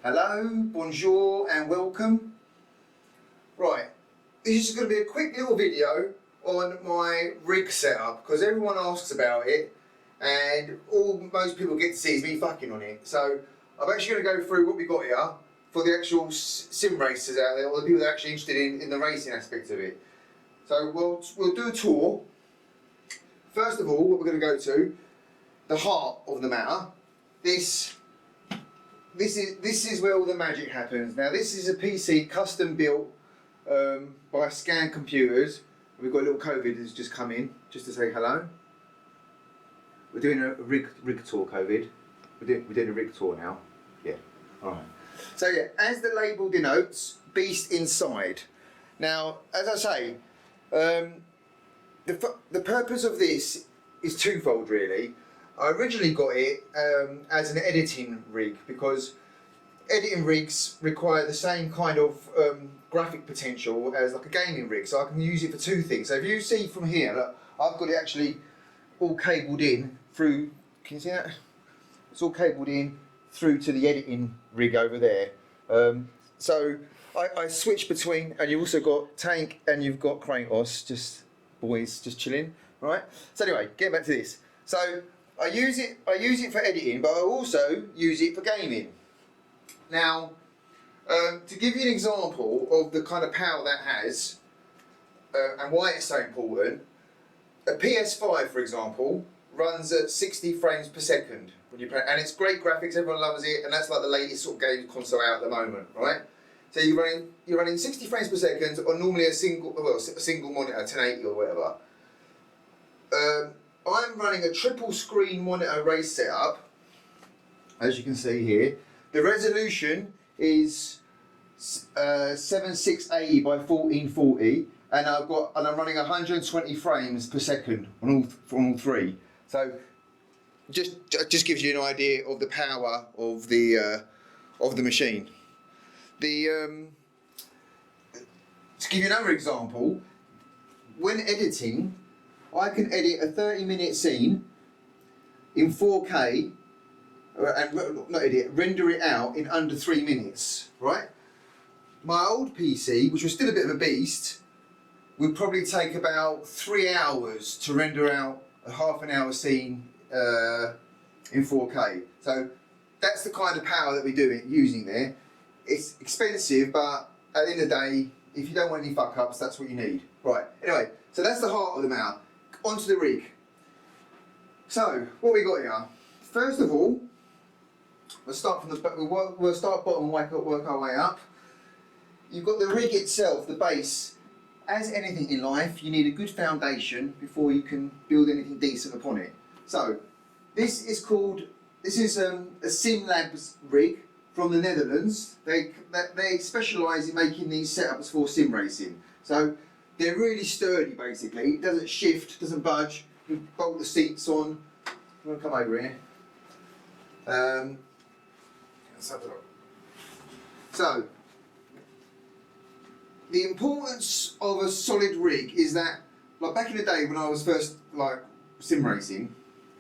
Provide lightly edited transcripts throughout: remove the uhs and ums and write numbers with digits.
Hello, bonjour and welcome. Right, this is going to be a quick little video on my rig setup because everyone asks about it and most people get to see is me fucking on it. So I'm actually going to go through what we got here for the actual sim racers out there, or the people that are actually interested in the racing aspect of it. So we'll do a tour. First of all, what we're going to go to, the heart of the matter. This is where all the magic happens. Now this is a PC custom built by Scan Computers. We've got a little COVID who's just come in just to say hello. We're doing a rig tour, COVID. We're doing a rig tour now. Yeah. All right. So yeah, as the label denotes, beast inside. Now, as I say, the purpose of this is twofold really. I originally got it as an editing rig because editing rigs require the same kind of graphic potential as like a gaming rig, so I can use it for two things. So if you see from here, look, I've got it actually all cabled in through, can you see that? It's all cabled in through to the editing rig over there. So I switch between, and you've also got Tank and you've got Kratos, just boys just chilling, right? So anyway, getting back to this. So I use it for editing, but I also use it for gaming. Now, to give you an example of the kind of power that has and why it's so important, a PS5, for example, runs at 60 frames per second when you play, and it's great graphics. Everyone loves it, and that's like the latest sort of game console out at the moment, right? So you're running 60 frames per second on normally a single monitor, 1080 or whatever. I'm running a triple screen monitor race setup, as you can see here. The resolution is 7680 by 1440, and I'm running 120 frames per second on all three. So just gives you an idea of the power of the machine. To give you another example, when editing, I can edit a 30-minute scene in 4K, and render it out in under 3 minutes, right? My old PC, which was still a bit of a beast, would probably take about 3 hours to render out a half-an-hour scene in 4K. So that's the kind of power that we're using there. It's expensive, but at the end of the day, if you don't want any fuck-ups, that's what you need. Right, anyway, so that's the heart of the matter. Onto the rig. So, what we got here? First of all, we'll start from we'll start bottom and work our way up. You've got the rig itself, the base. As anything in life, you need a good foundation before you can build anything decent upon it. So, this is a Sim Labs rig from the Netherlands. They specialise in making these setups for sim racing. So they're really sturdy basically. It doesn't shift, doesn't budge. You bolt the seats on. You want to come over here? Let's have a look. So the importance of a solid rig is that, like back in the day when I was first like sim racing,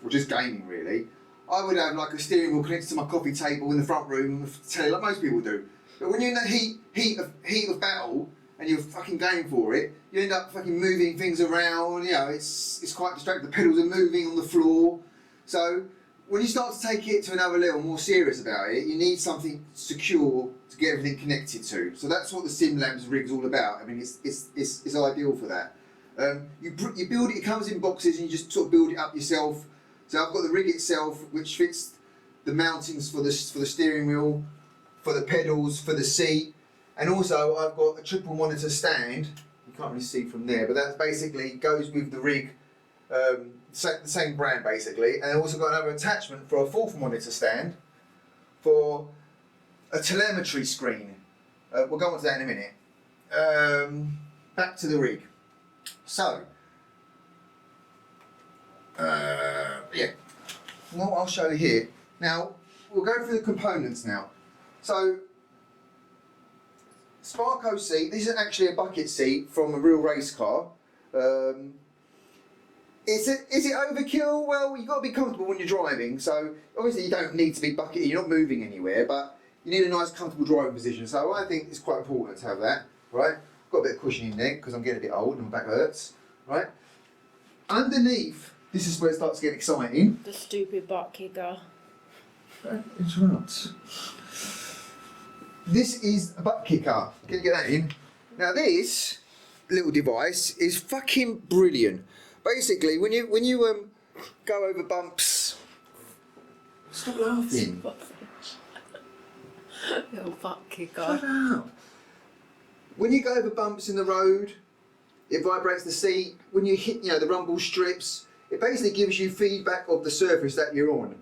or just gaming really, I would have like a steering wheel connected to my coffee table in the front room, like most people do. But when you're in the heat of battle and you're fucking going for it, you end up fucking moving things around. You know, it's quite distracting. The pedals are moving on the floor. So when you start to take it to another level, more serious about it, you need something secure to get everything connected to. So that's what the Sim Labs rig's all about. I mean, it's ideal for that. You build it. It comes in boxes, and you just sort of build it up yourself. So I've got the rig itself, which fits the mountings for the steering wheel, for the pedals, for the seat, and also I've got a triple monitor stand. You can't really see from there, but that basically goes with the rig, the same brand basically. And I've also got another attachment for a fourth monitor stand for a telemetry screen. We'll go on to that in a minute. Back to the rig. So. Yeah, what I'll show you here. Now, we'll go through the components now. So, Sparko seat, this is actually a bucket seat from a real race car. Is it overkill? Well, you've got to be comfortable when you're driving, so obviously you don't need to be bucketed, you're not moving anywhere, but you need a nice comfortable driving position. So I think it's quite important to have that, right? Got a bit of cushion in there because I'm getting a bit old and my back hurts, right? Underneath, this is where it starts getting exciting. The stupid butt kicker. Don't interrupt. This is a butt kicker. Can you get that in? Now this little device is fucking brilliant. Basically, when you go over bumps, stop laughing. Little butt kicker. Shut up. When you go over bumps in the road, it vibrates the seat. When you hit, the rumble strips, it basically gives you feedback of the surface that you're on.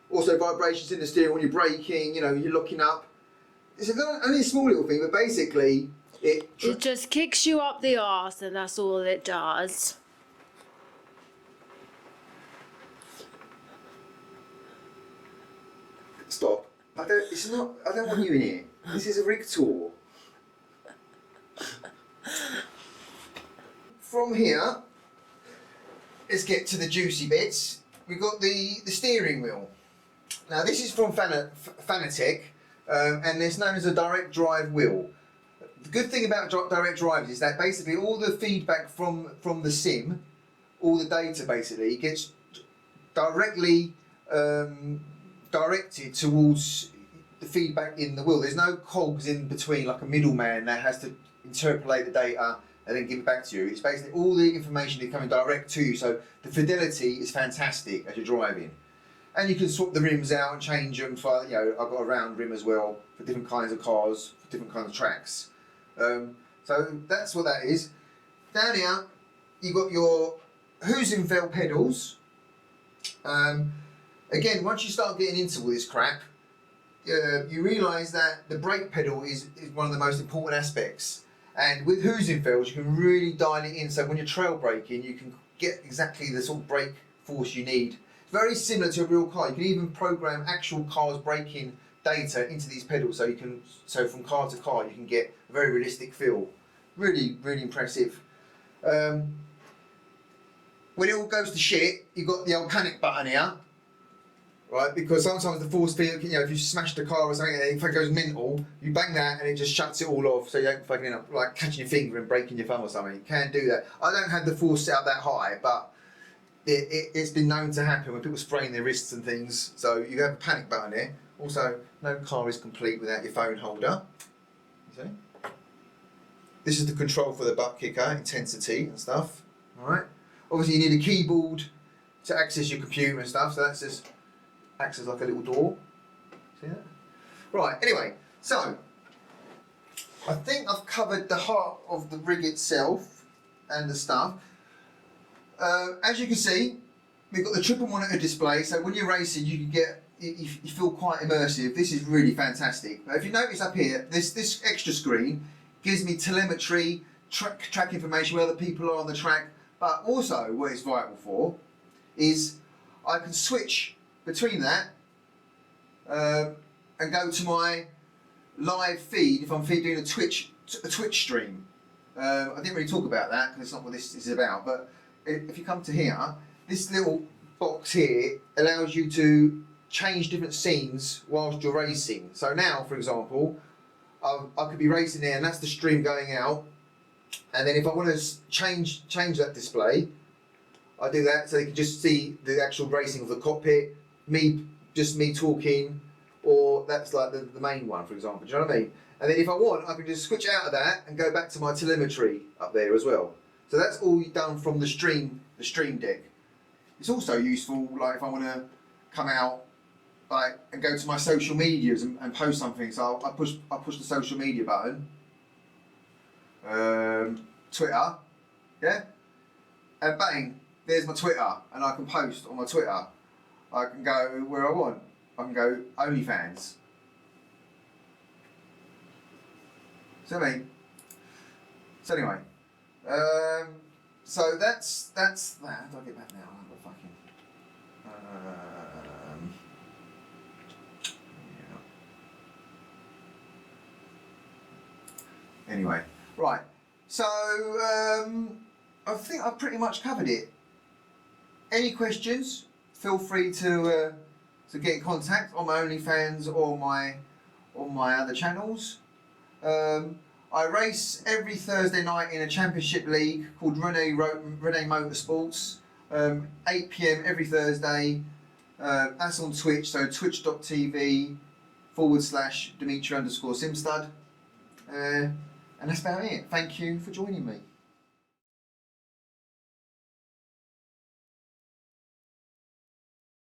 Also vibrations in the steering when you're braking, you're locking up. It's only a small little thing, but basically it just kicks you up the arse, and that's all it does. Stop. I don't want you in here. This is a rig tour. From here, let's get to the juicy bits. We've got the steering wheel. Now this is from Fanatec, and it's known as a direct drive wheel. The good thing about direct drives is that basically all the feedback from the sim, all the data basically gets directly directed towards the feedback in the wheel. There's no cogs in between like a middleman that has to interpolate the data and then give it back to you. It's basically all the information is coming direct to you, so the fidelity is fantastic as you're driving. And you can swap the rims out and change them for, I've got a round rim as well for different kinds of cars, for different kinds of tracks. So that's what that is. Down here, you've got your Huizenfeld pedals. Again, once you start getting into all this crap, you realise that the brake pedal is one of the most important aspects. And with Huizenfelds, you can really dial it in. So when you're trail braking, you can get exactly the sort of brake force you need. It's very similar to a real car. You can even program actual cars' braking data into these pedals, so from car to car, you can get a very realistic feel. Really, really impressive. When it all goes to shit, you've got the old panic button here. Right, because sometimes the force field, if you smash the car or something and it goes mental, you bang that and it just shuts it all off, so you don't fucking end up like catching your finger and breaking your thumb or something. You can do that. I don't have the force set up that high, but it's been known to happen when people sprain their wrists and things. So you have a panic button here. Also, no car is complete without your phone holder. You see? This is the control for the butt kicker, intensity and stuff. All right. Obviously, you need a keyboard to access your computer and stuff. So that's just acts as like a little door. See that? Right, anyway, so I think I've covered the heart of the rig itself and the stuff. As you can see, we've got the triple monitor display, so when you're racing you feel quite immersive. This is really fantastic. Now, if you notice up here, this extra screen gives me telemetry, track information where other people are on the track, but also what it's vital for is I can switch between that and go to my live feed if I'm doing a Twitch stream. I didn't really talk about that because it's not what this is about, but if you come to here, this little box here allows you to change different scenes whilst you're racing. So now, for example, I could be racing there and that's the stream going out, and then if I want to change that display, I do that so you can just see the actual racing of the cockpit, me talking, or that's like the main one, for example. Do you know what I mean? And then if I want, I can just switch out of that and go back to my telemetry up there as well. So that's all done from the stream deck. It's also useful, like if I want to come out, like and go to my social medias and post something. So I push the social media button, Twitter, yeah, and bang, there's my Twitter, and I can post on my Twitter. I can go where I want. I can go OnlyFans. So So anyway, so that's that. How do I get back now? I've got fucking. Yeah. Anyway, right. So I think I've pretty much covered it. Any questions? Feel free to get in contact on my OnlyFans or on my other channels. I race every Thursday night in a championship league called Renee Motorsports. 8 PM every Thursday. That's on Twitch, so twitch.tv/Dimitri_Simstud. And that's about it. Thank you for joining me.